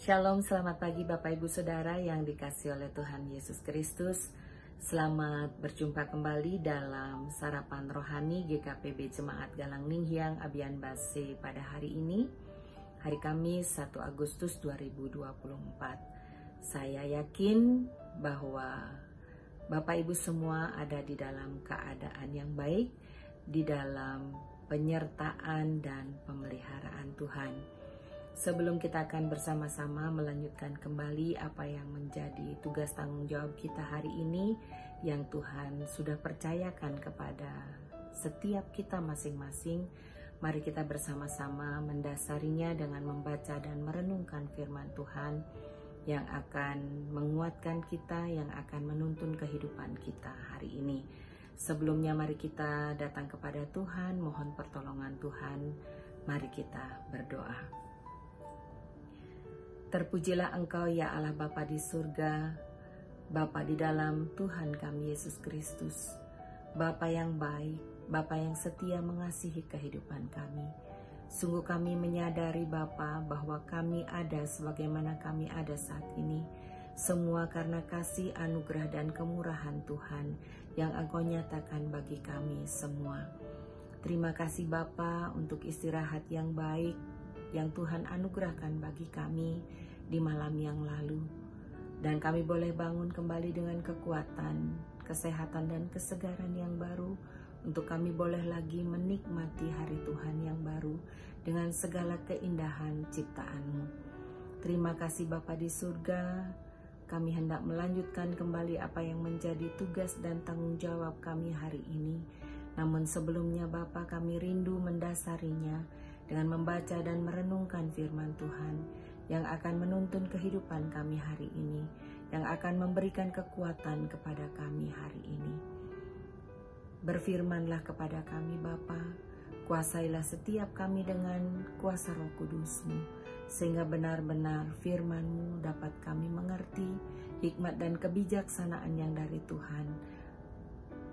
Shalom, selamat pagi Bapak Ibu Saudara yang dikasihi oleh Tuhan Yesus Kristus. Selamat berjumpa kembali dalam Sarapan Rohani GKPB Jemaat Galang Ninghyang Abian Base pada hari ini, hari Kamis 1 Agustus 2024. Saya yakin bahwa Bapak Ibu semua ada di dalam keadaan yang baik, di dalam penyertaan dan pemeliharaan Tuhan. Sebelum kita akan bersama-sama melanjutkan kembali apa yang menjadi tugas tanggung jawab kita hari ini yang Tuhan sudah percayakan kepada setiap kita masing-masing, mari kita bersama-sama mendasarinya dengan membaca dan merenungkan firman Tuhan yang akan menguatkan kita, yang akan menuntun kehidupan kita hari ini. Sebelumnya mari kita datang kepada Tuhan, mohon pertolongan Tuhan, mari kita berdoa. Terpujilah Engkau ya Allah Bapa di surga, Bapa di dalam Tuhan kami Yesus Kristus, Bapa yang baik, Bapa yang setia mengasihi kehidupan kami. Sungguh kami menyadari Bapa bahwa kami ada sebagaimana kami ada saat ini, semua karena kasih anugerah dan kemurahan Tuhan yang Engkau nyatakan bagi kami semua. Terima kasih Bapa untuk istirahat yang baik yang Tuhan anugerahkan bagi kami di malam yang lalu. Dan kami boleh bangun kembali dengan kekuatan, kesehatan dan kesegaran yang baru untuk kami boleh lagi menikmati hari Tuhan yang baru dengan segala keindahan ciptaan-Mu. Terima kasih Bapa di surga, kami hendak melanjutkan kembali apa yang menjadi tugas dan tanggung jawab kami hari ini. Namun sebelumnya Bapa, kami rindu mendasarinya dengan membaca dan merenungkan firman Tuhan yang akan menuntun kehidupan kami hari ini, yang akan memberikan kekuatan kepada kami hari ini. Berfirmanlah kepada kami Bapa, kuasailah setiap kami dengan kuasa Roh Kudus-Mu, sehingga benar-benar firman-Mu dapat kami mengerti, hikmat dan kebijaksanaan yang dari Tuhan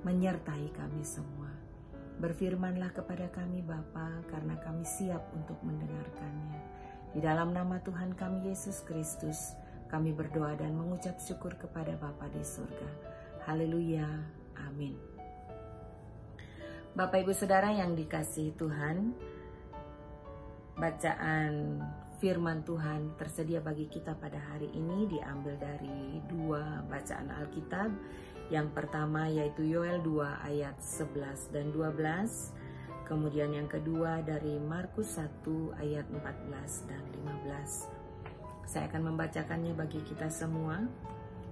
menyertai kami semua. Berfirmanlah kepada kami Bapa, karena kami siap untuk mendengarkannya. Di dalam nama Tuhan kami Yesus Kristus, kami berdoa dan mengucap syukur kepada Bapa di surga. Haleluya, amin. Bapak Ibu Saudara yang dikasihi Tuhan, bacaan firman Tuhan tersedia bagi kita pada hari ini diambil dari dua bacaan Alkitab. Yang pertama yaitu Yoel 2 ayat 11 dan 12. Kemudian yang kedua dari Markus 1 ayat 14 dan 15. Saya akan membacakannya bagi kita semua.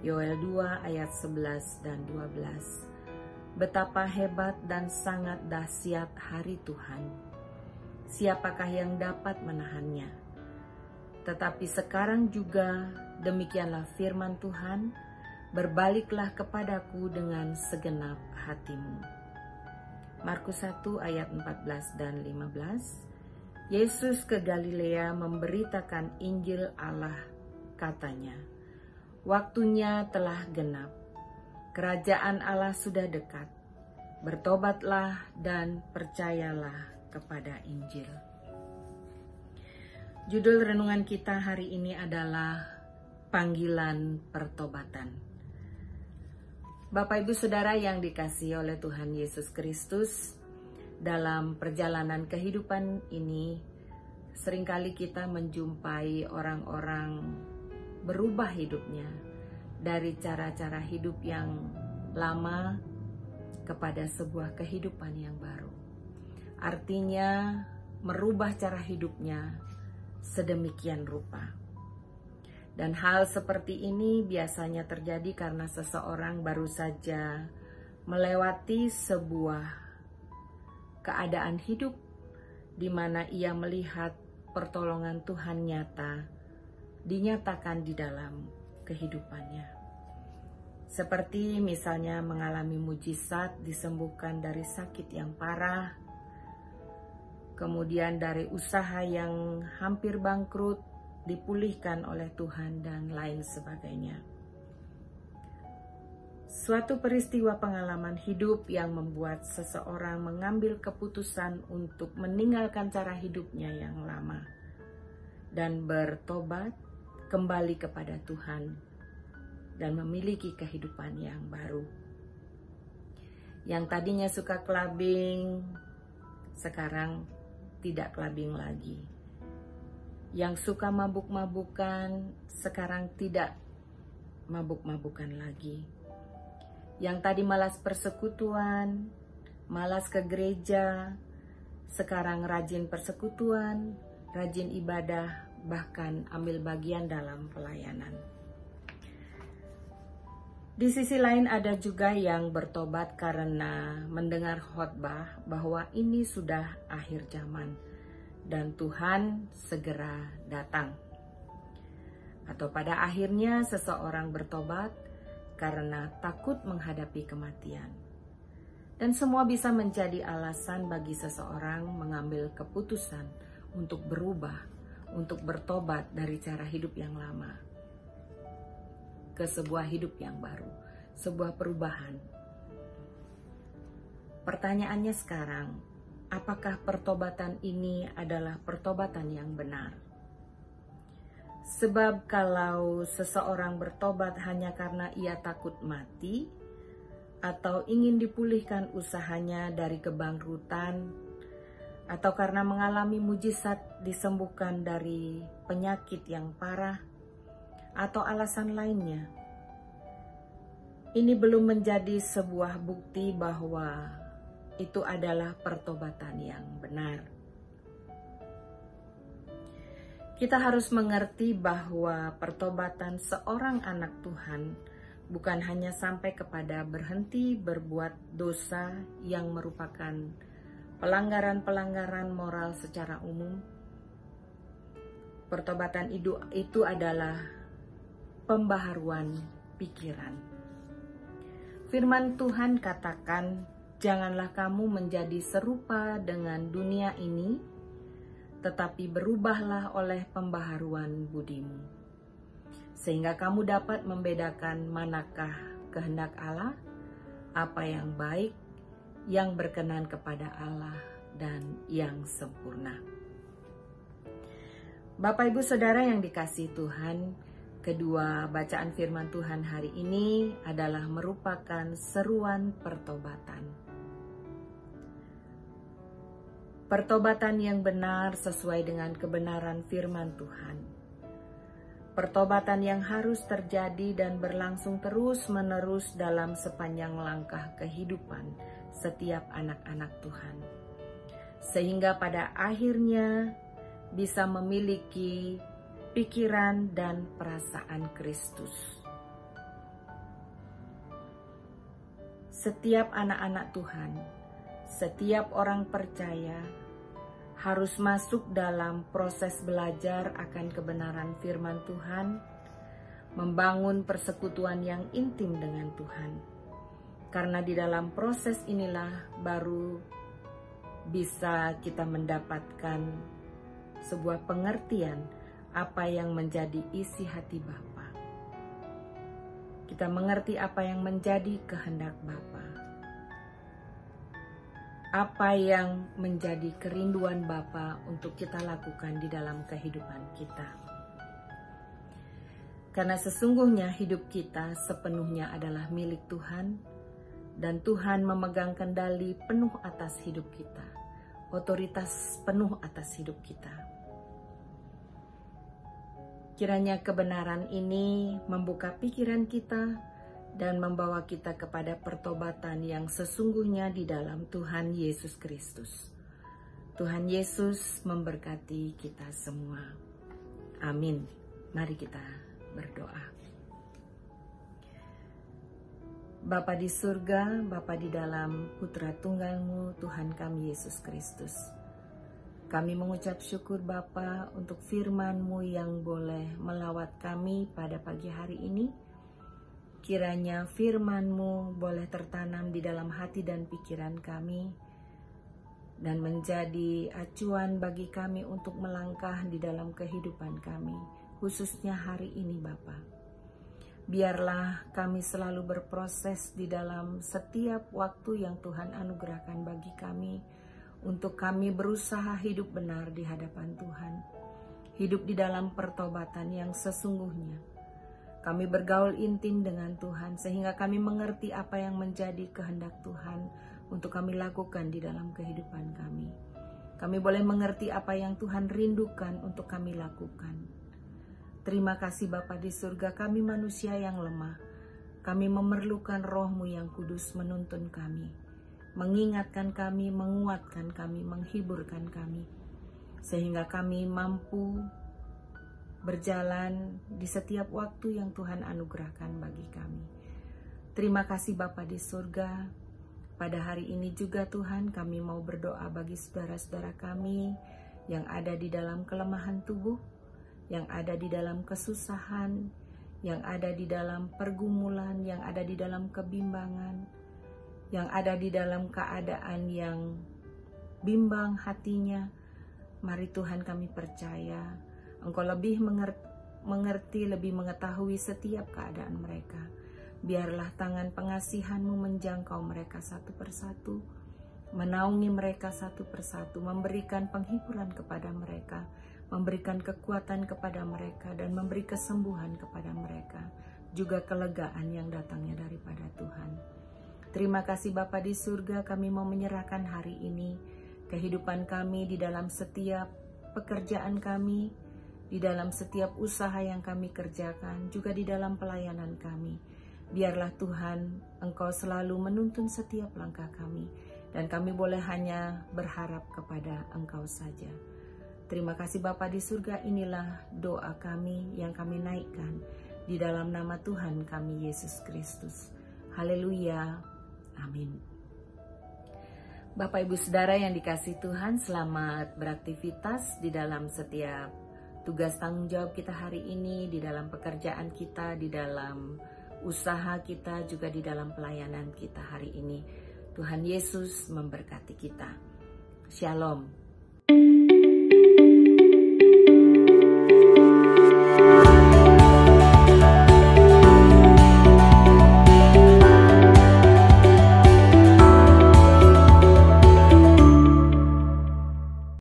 Yoel 2 ayat 11 dan 12. Betapa hebat dan sangat dahsyat hari Tuhan. Siapakah yang dapat menahannya? Tetapi sekarang juga demikianlah firman Tuhan, berbaliklah kepadaku dengan segenap hatimu. Markus 1 ayat 14 dan 15. Yesus ke Galilea memberitakan Injil Allah, katanya, waktunya telah genap, kerajaan Allah sudah dekat, bertobatlah dan percayalah kepada Injil. Judul renungan kita hari ini adalah panggilan pertobatan. Bapak Ibu Saudara yang dikasihi oleh Tuhan Yesus Kristus, dalam perjalanan kehidupan ini seringkali kita menjumpai orang-orang berubah hidupnya dari cara-cara hidup yang lama kepada sebuah kehidupan yang baru. Artinya merubah cara hidupnya sedemikian rupa. Dan hal seperti ini biasanya terjadi karena seseorang baru saja melewati sebuah keadaan hidup di mana ia melihat pertolongan Tuhan nyata dinyatakan di dalam kehidupannya. Seperti misalnya mengalami mujizat, disembuhkan dari sakit yang parah, kemudian dari usaha yang hampir bangkrut dipulihkan oleh Tuhan dan lain sebagainya. Suatu peristiwa pengalaman hidup yang membuat seseorang mengambil keputusan untuk meninggalkan cara hidupnya yang lama dan bertobat kembali kepada Tuhan dan memiliki kehidupan yang baru. Yang tadinya suka clubbing, sekarang tidak clubbing lagi. Yang suka mabuk-mabukan, sekarang tidak mabuk-mabukan lagi. Yang tadi malas persekutuan, malas ke gereja, sekarang rajin persekutuan, rajin ibadah, bahkan ambil bagian dalam pelayanan. Di sisi lain ada juga yang bertobat karena mendengar khotbah bahwa ini sudah akhir zaman dan Tuhan segera datang. Atau pada akhirnya seseorang bertobat karena takut menghadapi kematian. Dan semua bisa menjadi alasan bagi seseorang mengambil keputusan untuk berubah, untuk bertobat dari cara hidup yang lama ke sebuah hidup yang baru, sebuah perubahan. Pertanyaannya sekarang, apakah pertobatan ini adalah pertobatan yang benar? Sebab kalau seseorang bertobat hanya karena ia takut mati, atau ingin dipulihkan usahanya dari kebangkrutan, atau karena mengalami mujizat disembuhkan dari penyakit yang parah, atau alasan lainnya, ini belum menjadi sebuah bukti bahwa itu adalah pertobatan yang benar. Kita harus mengerti bahwa pertobatan seorang anak Tuhan bukan hanya sampai kepada berhenti berbuat dosa yang merupakan pelanggaran-pelanggaran moral secara umum. Pertobatan itu adalah pembaharuan pikiran. Firman Tuhan katakan, janganlah kamu menjadi serupa dengan dunia ini, tetapi berubahlah oleh pembaharuan budimu, sehingga kamu dapat membedakan manakah kehendak Allah, apa yang baik, yang berkenan kepada Allah, dan yang sempurna. Bapak, Ibu, Saudara yang dikasihi Tuhan, kedua bacaan firman Tuhan hari ini adalah merupakan seruan pertobatan. Pertobatan yang benar sesuai dengan kebenaran firman Tuhan. Pertobatan yang harus terjadi dan berlangsung terus-menerus dalam sepanjang langkah kehidupan setiap anak-anak Tuhan. Sehingga pada akhirnya bisa memiliki pikiran dan perasaan Kristus. Setiap anak-anak Tuhan, setiap orang percaya harus masuk dalam proses belajar akan kebenaran firman Tuhan, membangun persekutuan yang intim dengan Tuhan. Karena di dalam proses inilah baru bisa kita mendapatkan sebuah pengertian apa yang menjadi isi hati Bapa. Kita mengerti apa yang menjadi kehendak Bapa. Apa yang menjadi kerinduan Bapa untuk kita lakukan di dalam kehidupan kita. Karena sesungguhnya hidup kita sepenuhnya adalah milik Tuhan, dan Tuhan memegang kendali penuh atas hidup kita, otoritas penuh atas hidup kita. Kiranya kebenaran ini membuka pikiran kita dan membawa kita kepada pertobatan yang sesungguhnya di dalam Tuhan Yesus Kristus. Tuhan Yesus memberkati kita semua. Amin. Mari kita berdoa. Bapa di surga, Bapa di dalam Putra Tunggal-Mu, Tuhan kami Yesus Kristus. Kami mengucap syukur Bapa untuk firman-Mu yang boleh melawat kami pada pagi hari ini. Kiranya firman-Mu boleh tertanam di dalam hati dan pikiran kami, dan menjadi acuan bagi kami untuk melangkah di dalam kehidupan kami, khususnya hari ini Bapa. Biarlah kami selalu berproses di dalam setiap waktu yang Tuhan anugerahkan bagi kami, untuk kami berusaha hidup benar di hadapan Tuhan. hidup di dalam pertobatan yang sesungguhnya. Kami bergaul intim dengan Tuhan sehingga kami mengerti apa yang menjadi kehendak Tuhan untuk kami lakukan di dalam kehidupan kami. Kami boleh mengerti apa yang Tuhan rindukan untuk kami lakukan. Terima kasih Bapa di surga, kami manusia yang lemah. Kami memerlukan Roh-Mu yang kudus menuntun kami, mengingatkan kami, menguatkan kami, menghiburkan kami, sehingga kami mampu berjalan di setiap waktu yang Tuhan anugerahkan bagi kami. Terima kasih Bapa di surga. Pada hari ini juga Tuhan, kami mau berdoa bagi saudara-saudara kami yang ada di dalam kelemahan tubuh, yang ada di dalam kesusahan, yang ada di dalam pergumulan, yang ada di dalam kebimbangan, yang ada di dalam keadaan yang bimbang hatinya. Mari Tuhan, kami percaya Engkau lebih mengerti, lebih mengetahui setiap keadaan mereka. Biarlah tangan pengasihan-Mu menjangkau mereka satu persatu, menaungi mereka satu persatu, memberikan penghiburan kepada mereka, memberikan kekuatan kepada mereka, dan memberi kesembuhan kepada mereka, juga kelegaan yang datangnya daripada Tuhan. Terima kasih Bapa di surga, kami mau menyerahkan hari ini, kehidupan kami di dalam setiap pekerjaan kami, di dalam setiap usaha yang kami kerjakan, juga di dalam pelayanan kami. Biarlah Tuhan, Engkau selalu menuntun setiap langkah kami, dan kami boleh hanya berharap kepada Engkau saja. Terima kasih Bapa di surga, inilah doa kami yang kami naikkan di dalam nama Tuhan kami Yesus Kristus. Haleluya, amin. Bapak Ibu Saudara yang dikasihi Tuhan, selamat beraktivitas di dalam setiap tugas tanggung jawab kita hari ini, di dalam pekerjaan kita, di dalam usaha kita, juga di dalam pelayanan kita hari ini. Tuhan Yesus memberkati kita. Shalom.